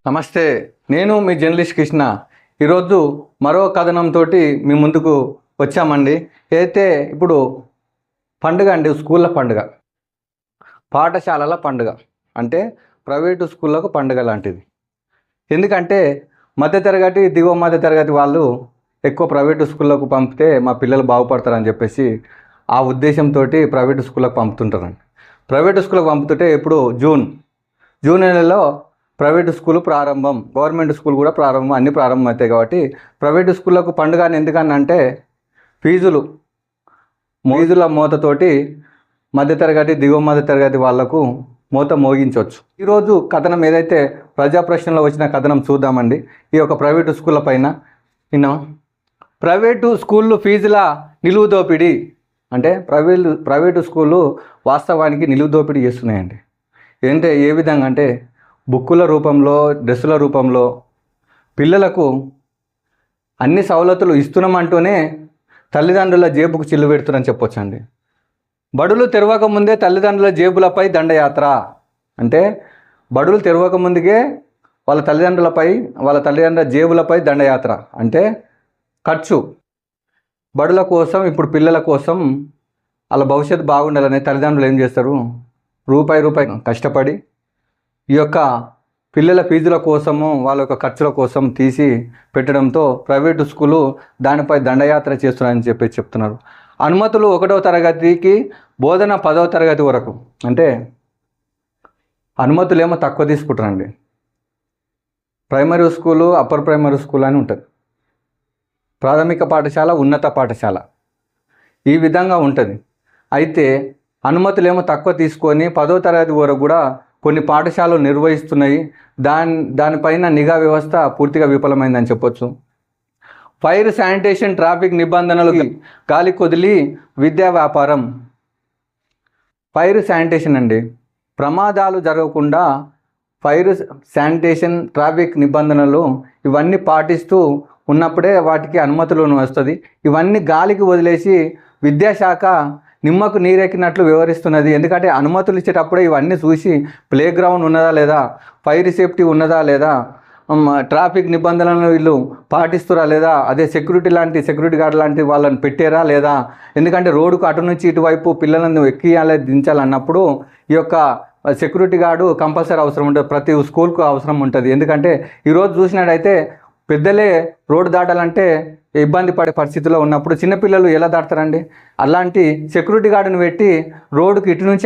నమస్తే, నేను మీ జర్నలిస్ట్ కృష్ణ. ఈరోజు మరో కథనంతో మీ ముందుకు వచ్చామండి. అయితే ఇప్పుడు పండుగ అండి, స్కూళ్ళ పండుగ, పాఠశాలల పండుగ అంటే ప్రైవేటు స్కూళ్ళకు పండుగ లాంటిది. ఎందుకంటే మధ్యతరగతి దిగువ మధ్యతరగతి వాళ్ళు ఎక్కువ ప్రైవేటు స్కూళ్ళకు పంపితే మా పిల్లలు బాగుపడతారని చెప్పేసి ఆ ఉద్దేశంతో ప్రైవేటు స్కూళ్ళకు పంపుతుంటారండి. ప్రైవేటు స్కూళ్ళకు పంపుతుంటే ఇప్పుడు జూన్ నెలలో ప్రైవేటు స్కూల్ ప్రారంభం, గవర్నమెంట్ స్కూల్ కూడా ప్రారంభం, అన్నీ ప్రారంభం అవుతాయి. కాబట్టి ప్రైవేటు స్కూళ్ళకు పండుగ ఎందుకనంటే ఫీజుల మూతతోటి మధ్యతరగతి దిగువ మధ్యతరగతి వాళ్లకు మూత మోగించవచ్చు. ఈరోజు కథనం ఏదైతే ప్రజా ప్రశ్నలో వచ్చిన కథనం చూద్దామండి. ఈ యొక్క ప్రైవేటు స్కూళ్ళ పైన ప్రైవేటు స్కూళ్ళు ఫీజుల నిలువు దోపిడీ అంటే ప్రైవేటు స్కూళ్ళు వాస్తవానికి నిలువు దోపిడీ చేస్తున్నాయండి. ఏ విధంగా అంటే బుక్కుల రూపంలో, డ్రెస్సుల రూపంలో పిల్లలకు అన్ని సవలతులు ఇస్తున్నామంటూనే తల్లిదండ్రుల జేబుకు చిల్లు పెడుతున్నారని చెప్పొచ్చండి. బడులు తెరవక ముందే తల్లిదండ్రుల జేబులపై దండయాత్ర అంటే బడులు తెరవక ముందుకే వాళ్ళ తల్లిదండ్రుల జేబులపై దండయాత్ర అంటే ఖర్చు. బడుల కోసం, ఇప్పుడు పిల్లల కోసం వాళ్ళ భవిష్యత్తు బాగుండాలని తల్లిదండ్రులు ఏం చేస్తారు, రూపాయి కష్టపడి ఈ యొక్క పిల్లల ఫీజుల కోసము, వాళ్ళ యొక్క ఖర్చుల కోసం తీసి పెట్టడంతో ప్రైవేటు స్కూలు దానిపై దండయాత్ర చేస్తున్నారని చెప్తున్నారు. అనుమతులు 1వ తరగతికి, బోధన 10వ తరగతి వరకు. అంటే అనుమతులు ఏమో తక్కువ తీసుకుంటారండి. Primary school, upper primary school అని ఉంటుంది, ప్రాథమిక పాఠశాల, ఉన్నత పాఠశాల, ఈ విధంగా ఉంటుంది. అయితే అనుమతులు ఏమో తక్కువ తీసుకొని 10వ తరగతి వరకు కూడా కొన్ని పాఠశాలలు నిర్వహిస్తున్నాయి. దానిపైన నిఘా వ్యవస్థ పూర్తిగా విఫలమైందని చెప్పొచ్చు. ఫైర్, శానిటేషన్, ట్రాఫిక్ నిబంధనలు గాలి కొదిలి విద్యా వ్యాపారం. ఫైర్, శానిటేషన్ అండి, ప్రమాదాలు జరగకుండా ఫైర్, శానిటేషన్, ట్రాఫిక్ నిబంధనలు ఇవన్నీ పాటిస్తూ ఉన్నప్పుడే వాటికి అనుమతులు వస్తుంది. ఇవన్నీ గాలికి వదిలేసి విద్యాశాఖ నిమ్మకు నీరెక్కినట్లు వివరిస్తున్నది. ఎందుకంటే అనుమతులు ఇచ్చేటప్పుడే ఇవన్నీ చూసి ప్లే గ్రౌండ్ ఉన్నదా లేదా, ఫైర్ సేఫ్టీ ఉన్నదా లేదా, ట్రాఫిక్ నిబంధనలను వీళ్ళు పాటిస్తురా లేదా, అదే సెక్యూరిటీ గార్డ్ లాంటి వాళ్ళని పెట్టారా లేదా. ఎందుకంటే రోడ్డుకు అటు నుంచి ఇటువైపు పిల్లలను ఎక్కియాలి, దించాలన్నప్పుడు ఈ యొక్క సెక్యూరిటీ గార్డు కంపల్సరీ అవసరం ఉంటుంది, ప్రతి స్కూల్కు అవసరం ఉంటుంది. ఎందుకంటే ఈరోజు చూసినట్టయితే పెద్దలే రోడ్డు దాటాలంటే ఇబ్బంది పడే పరిస్థితిలో ఉన్నప్పుడు చిన్నపిల్లలు ఎలా దాటుతారండి. అలాంటి సెక్యూరిటీ గార్డును పెట్టి రోడ్డుకి ఇటు నుంచి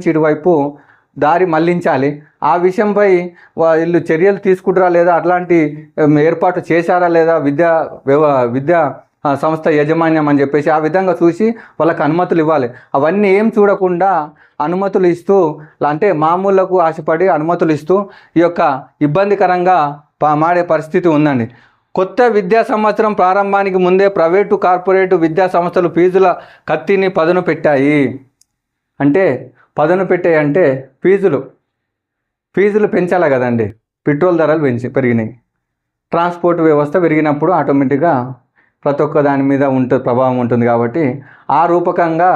ఇటువైపు దారి మళ్లించాలి. ఆ విషయంపై వీళ్ళు చర్యలు తీసుకుంటారా లేదా, అట్లాంటి ఏర్పాటు చేశారా లేదా విద్యా సంస్థ యాజమాన్యం అని చెప్పేసి ఆ విధంగా చూసి వాళ్ళకి అనుమతులు ఇవ్వాలి. అవన్నీ ఏం చూడకుండా అనుమతులు ఇస్తూ, అంటే మామూలకు ఆశపడి అనుమతులు ఇస్తూ ఈ యొక్క ఇబ్బందికరంగా మాడే పరిస్థితి ఉందండి. కొత్త విద్యా సంవత్సరం ప్రారంభానికి ముందే ప్రైవేటు, కార్పొరేటు విద్యా సంస్థలు ఫీజుల కత్తిని పదును పెట్టాయి. అంటే ఫీజులు పెంచాలి కదండి. పెట్రోల్ ధరలు పెరిగినాయి, ట్రాన్స్పోర్ట్ వ్యవస్థ పెరిగినప్పుడు ఆటోమేటిక్గా ప్రతి ఒక్క దాని మీద ప్రభావం ఉంటుంది. కాబట్టి ఆ రూపకంగా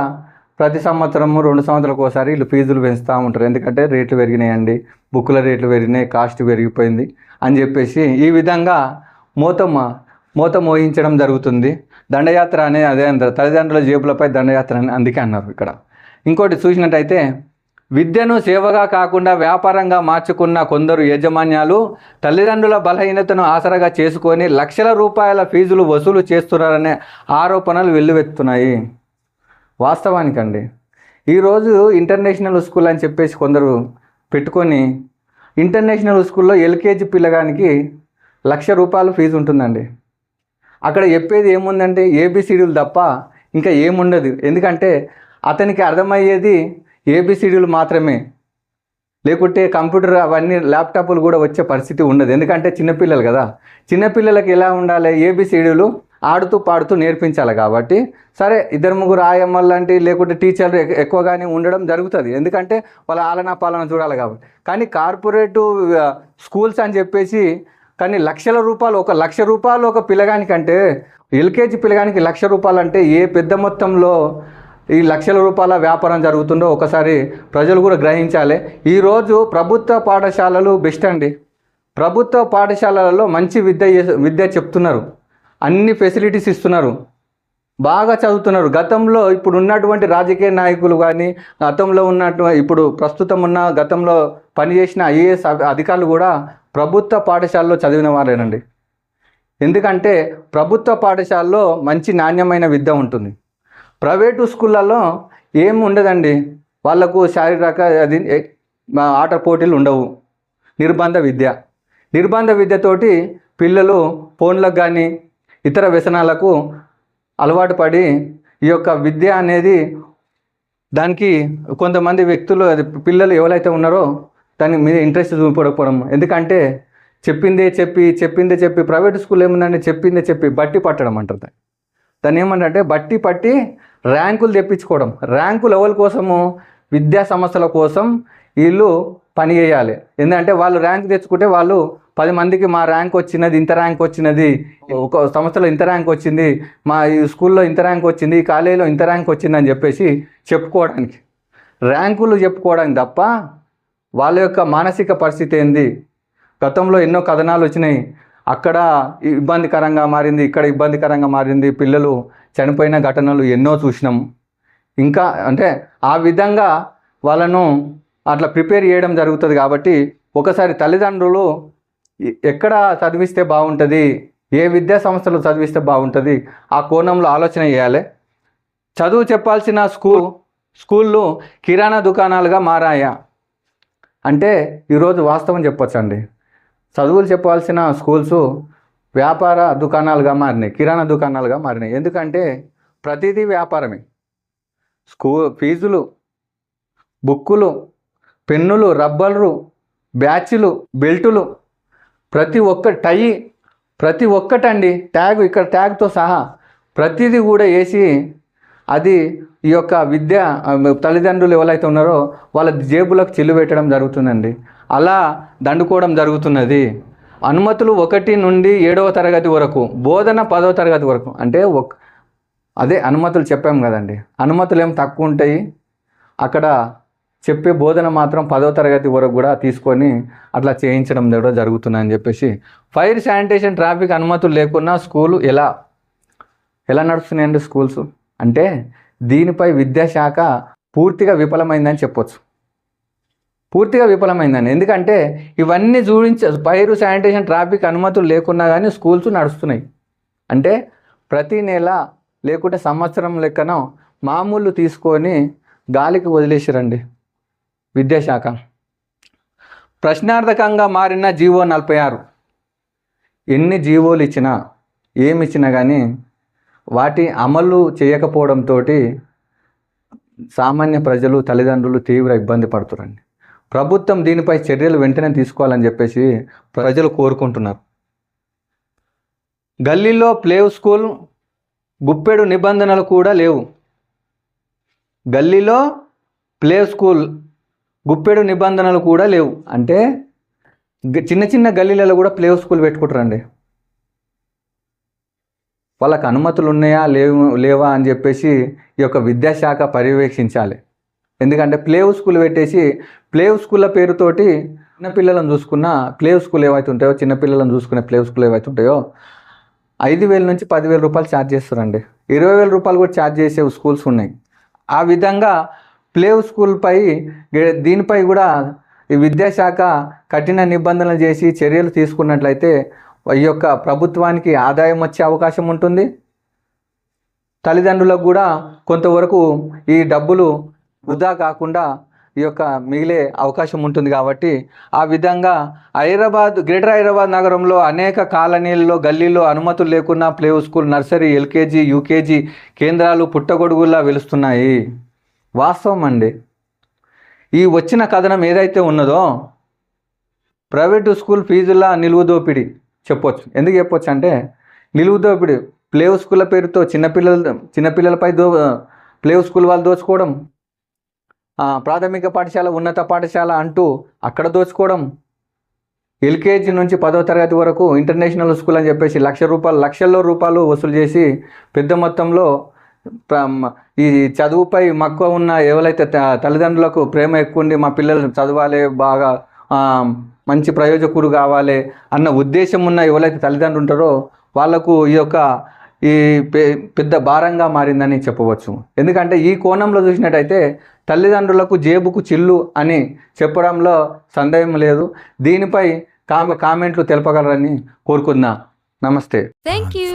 ప్రతి సంవత్సరము 2 సంవత్సరాలకు ఒకసారి వీళ్ళు ఫీజులు పెంచుతూ ఉంటారు. ఎందుకంటే రేట్లు పెరిగినాయండి, బుక్కుల రేట్లు పెరిగినాయి, కాస్ట్ పెరిగిపోయింది అని చెప్పేసి ఈ విధంగా మూత మోహించడం జరుగుతుంది. దండయాత్ర అనే అదే అంటారు, తల్లిదండ్రుల జేబులపై దండయాత్ర అని అందుకే అన్నారు ఇక్కడ. ఇంకోటి చూసినట్టయితే విద్యను సేవగా కాకుండా వ్యాపారంగా మార్చుకున్న కొందరు యాజమాన్యాలు తల్లిదండ్రుల బలహీనతను ఆసరాగా చేసుకొని లక్షల రూపాయల ఫీజులు వసూలు చేస్తున్నారనే ఆరోపణలు వెల్లువెత్తుతున్నాయి. వాస్తవానికండి ఈరోజు ఇంటర్నేషనల్ స్కూల్ అని చెప్పేసి కొందరు పెట్టుకొని, ఇంటర్నేషనల్ స్కూల్లో ఎల్కేజీ పిల్లగానికి ₹1,00,000 ఫీజు ఉంటుందండి. అక్కడ చెప్పేది ఏముందంటే ఏబిసిడీలు తప్ప ఇంకా ఏముండదు. ఎందుకంటే అతనికి అర్థమయ్యేది ఏబిసిడీలు మాత్రమే, లేకుంటే కంప్యూటర్ అవన్నీ ల్యాప్టాప్లు కూడా వచ్చే పరిస్థితి ఉండదు. ఎందుకంటే చిన్నపిల్లలు కదా, చిన్నపిల్లలకి ఎలా ఉండాలి, ఏబిసిడీలు ఆడుతూ పాడుతూ నేర్పించాలి. కాబట్టి సరే 2-3 ఆయమ్మలు లాంటి లేకుంటే టీచర్లు ఎక్కువగానే ఉండడం జరుగుతుంది. ఎందుకంటే వాళ్ళ ఆలనా పాలన చూడాలి కాబట్టి. కానీ కార్పొరేటు స్కూల్స్ అని చెప్పేసి కానీ ₹1,00,000 ₹1,00,000 ఒక పిల్లగానికంటే, ఎల్కేజీ పిల్లగానికి ₹1,00,000 అంటే ఏ పెద్ద మొత్తంలో ఈ ₹1,00,000 వ్యాపారం జరుగుతుందో ఒకసారి ప్రజలు కూడా గ్రహించాలి. ఈరోజు ప్రభుత్వ పాఠశాలలు బెస్ట్ అండి. ప్రభుత్వ పాఠశాలలలో మంచి విద్య చెప్తున్నారు, అన్ని ఫెసిలిటీస్ ఇస్తున్నారు, బాగా చదువుతున్నారు. గతంలో ఇప్పుడు ఉన్నటువంటి రాజకీయ నాయకులు కానీ, గతంలో ఇప్పుడు ప్రస్తుతం ఉన్న గతంలో పనిచేసిన ఐఏఎస్ అధికారులు కూడా ప్రభుత్వ పాఠశాలలో చదివిన వారేనండి. ఎందుకంటే ప్రభుత్వ పాఠశాలలో మంచి నాణ్యమైన విద్య ఉంటుంది. ప్రైవేటు స్కూళ్ళల్లో ఏం ఉండదండి, వాళ్లకు శారీరక ఆట పోటీలు ఉండవు. నిర్బంధ విద్యతోటి పిల్లలు ఫోన్లకు కానీ ఇతర వ్యసనాలకు అలవాటు పడి ఈ యొక్క విద్య అనేది దానికి కొంతమంది వ్యక్తులు పిల్లలు ఎవరైతే ఉన్నారో దాని మీద ఇంట్రెస్ట్ చూపకపోవడం. ఎందుకంటే చెప్పిందే చెప్పి ప్రైవేట్ స్కూల్ ఏముందంటే చెప్పిందే చెప్పి బట్టి పట్టడం అంటారు. దాన్ని ఏమంటే బట్టి పట్టి ర్యాంకులు తెప్పించుకోవడం. ర్యాంకులు ఎవరి కోసము? విద్యా సంస్థల కోసం వీళ్ళు పని చేయాలి. ఎందుకంటే వాళ్ళు ర్యాంక్ తెచ్చుకుంటే వాళ్ళు 10 మందికి మా ర్యాంక్ వచ్చినది, ఇంత ర్యాంక్ వచ్చినది, ఒక సంస్థలో ఇంత ర్యాంక్ వచ్చింది, మా ఈ స్కూల్లో ఇంత ర్యాంక్ వచ్చింది, ఈ కాలేజీలో ఇంత ర్యాంక్ వచ్చింది అని చెప్పేసి చెప్పుకోవడానికి, ర్యాంకులు చెప్పుకోవడానికి తప్ప వాళ్ళ యొక్క మానసిక పరిస్థితి ఏంది? గతంలో ఎన్నో కథనాలు వచ్చినాయి, అక్కడ ఇబ్బందికరంగా మారింది, ఇక్కడ ఇబ్బందికరంగా మారింది, పిల్లలు చనిపోయిన ఘటనలు ఎన్నో చూసినాం. ఇంకా అంటే ఆ విధంగా వాళ్ళను అట్లా ప్రిపేర్ చేయడం జరుగుతుంది. కాబట్టి ఒకసారి తల్లిదండ్రులు ఎక్కడ చదివిస్తే బాగుంటుంది, ఏ విద్యా సంస్థలు చదివిస్తే బాగుంటుంది, ఆ కోణంలో ఆలోచన చేయాలి. చదువు చెప్పాల్సిన స్కూళ్ళు కిరాణా దుకాణాలుగా మారాయా అంటే ఈరోజు వాస్తవం చెప్పొచ్చండి. చదువులు చెప్పాల్సిన స్కూల్స్ వ్యాపార దుకాణాలుగా మారినాయి, కిరాణా దుకాణాలుగా మారినాయి. ఎందుకంటే ప్రతిదీ వ్యాపారమే. ఫీజులు, బుక్కులు, పెన్నులు, రబ్బర్లు, బ్యాచ్లు, బెల్టులు, ప్రతి ఒక్క ప్రతి ఒక్కటండి, ట్యాగ్, ఇక్కడ ట్యాగ్తో సహా ప్రతిదీ కూడా వేసి అది ఈ యొక్క విద్య తల్లిదండ్రులు ఎవరైతే ఉన్నారో వాళ్ళ జేబులకు చిల్లు పెట్టడం జరుగుతుందండి. అలా దండుకోవడం జరుగుతున్నది. అనుమతులు 1 నుండి 7వ తరగతి వరకు, బోధన 10వ తరగతి వరకు. అంటే అదే అనుమతులు చెప్పాం కదండి, అనుమతులు ఏం తక్కువ ఉంటాయి, అక్కడ చెప్పే బోధన మాత్రం 10వ తరగతి వరకు కూడా తీసుకొని అట్లా చేయించడం కూడా జరుగుతుందని చెప్పేసి. ఫైర్, శానిటేషన్, ట్రాఫిక్ అనుమతులు లేకున్నా స్కూలు ఎలా నడుస్తున్నాయండి స్కూల్స్ అంటే దీనిపై విద్యాశాఖ పూర్తిగా విఫలమైందని చెప్పొచ్చు. పూర్తిగా విఫలమైందని. ఎందుకంటే ఇవన్నీ ఫైర్, శానిటేషన్, ట్రాఫిక్ అనుమతులు లేకున్నా కానీ స్కూల్స్ నడుస్తున్నాయి. అంటే ప్రతి నెల లేకుంటే సంవత్సరం లెక్కన మామూలు తీసుకొని గాలికి వదిలేసిరండి విద్యాశాఖ. ప్రశ్నార్థకంగా మారిన జీవో 46. ఎన్ని జీవోలు ఇచ్చినా ఏమి ఇచ్చినా కానీ వాటి అమలు చేయకపోవడంతో సామాన్య ప్రజలు, తల్లిదండ్రులు తీవ్ర ఇబ్బంది పడుతురండి. ప్రభుత్వం దీనిపై చర్యలు వెంటనే తీసుకోవాలని చెప్పేసి ప్రజలు కోరుకుంటున్నారు. గల్లీలో ప్లే స్కూల్ గుప్పెడు నిబంధనలు కూడా లేవు. గల్లీలో ప్లే స్కూల్ గుప్పెడు నిబంధనలు కూడా లేవు. అంటే చిన్న గల్లీలలో కూడా ప్లే స్కూల్ పెట్టుకుంటారండి. వాళ్ళకి అనుమతులు ఉన్నాయా లేవా అని చెప్పేసి ఈ యొక్క విద్యాశాఖ పర్యవేక్షించాలి. ఎందుకంటే ప్లే స్కూల్ పెట్టేసి ప్లే స్కూళ్ళ పేరుతోటి చిన్నపిల్లలను చూసుకున్న ప్లే స్కూల్ ఏవైతే ఉంటాయో, చిన్నపిల్లలను చూసుకునే ప్లే స్కూల్ ఏవైతే ఉంటాయో 5,000 నుంచి 10,000 రూపాయలు ఛార్జ్ చేస్తారండి. 20,000 రూపాయలు కూడా ఛార్జ్ చేసే స్కూల్స్ ఉన్నాయి. ఆ విధంగా ప్లే దీనిపై కూడా ఈ విద్యాశాఖ కఠిన నిబంధనలు చేసి చర్యలు తీసుకున్నట్లయితే ఈ యొక్క ప్రభుత్వానికి ఆదాయం వచ్చే అవకాశం ఉంటుంది. తల్లిదండ్రులకు కూడా కొంతవరకు ఈ డబ్బులు వృధా కాకుండా ఈ యొక్క మిగిలే అవకాశం ఉంటుంది. కాబట్టి ఆ విధంగా గ్రేటర్ హైదరాబాద్ నగరంలో అనేక కాలనీల్లో, గల్లీల్లో అనుమతులు లేకున్నా play school, nursery, LKG, UKG కేంద్రాలు పుట్టగొడుగుల్లా వెలుస్తున్నాయి. వాస్తవం అండి. ఈ వచ్చిన కథనం ఏదైతే ఉన్నదో ప్రైవేటు స్కూల్ ఫీజుల నిలువు దోపిడీ చెప్పొచ్చు. ఎందుకు చెప్పొచ్చు అంటే నిలువు దోపిడీ, ప్లే స్కూళ్ళ పేరుతో చిన్నపిల్లలపై ప్లే స్కూల్ వాళ్ళు దోచుకోవడం, ప్రాథమిక పాఠశాల, ఉన్నత పాఠశాల అంటూ అక్కడ దోచుకోవడం, ఎల్కేజీ నుంచి 10వ తరగతి వరకు ఇంటర్నేషనల్ స్కూల్ అని చెప్పేసి లక్షల్లో రూపాయలు వసూలు చేసి పెద్ద మొత్తంలో ఈ చదువుపై మక్కువ ఉన్న ఎవరైతే తల్లిదండ్రులకు ప్రేమ ఎక్కువ ఉండి మా పిల్లలు చదవాలి, బాగా మంచి ప్రయోజకుడు కావాలి అన్న ఉద్దేశం ఉన్న ఎవరైతే తల్లిదండ్రులు ఉంటారో వాళ్ళకు ఈ పెద్ద భారంగా మారిందని చెప్పవచ్చు. ఎందుకంటే ఈ కోణంలో చూసినట్టయితే తల్లిదండ్రులకు జేబుకు చిల్లు అని చెప్పడంలో సందేహం లేదు. దీనిపై కామెంట్లు తెలపగలరని కోరుకుందాం. నమస్తే. Thank you.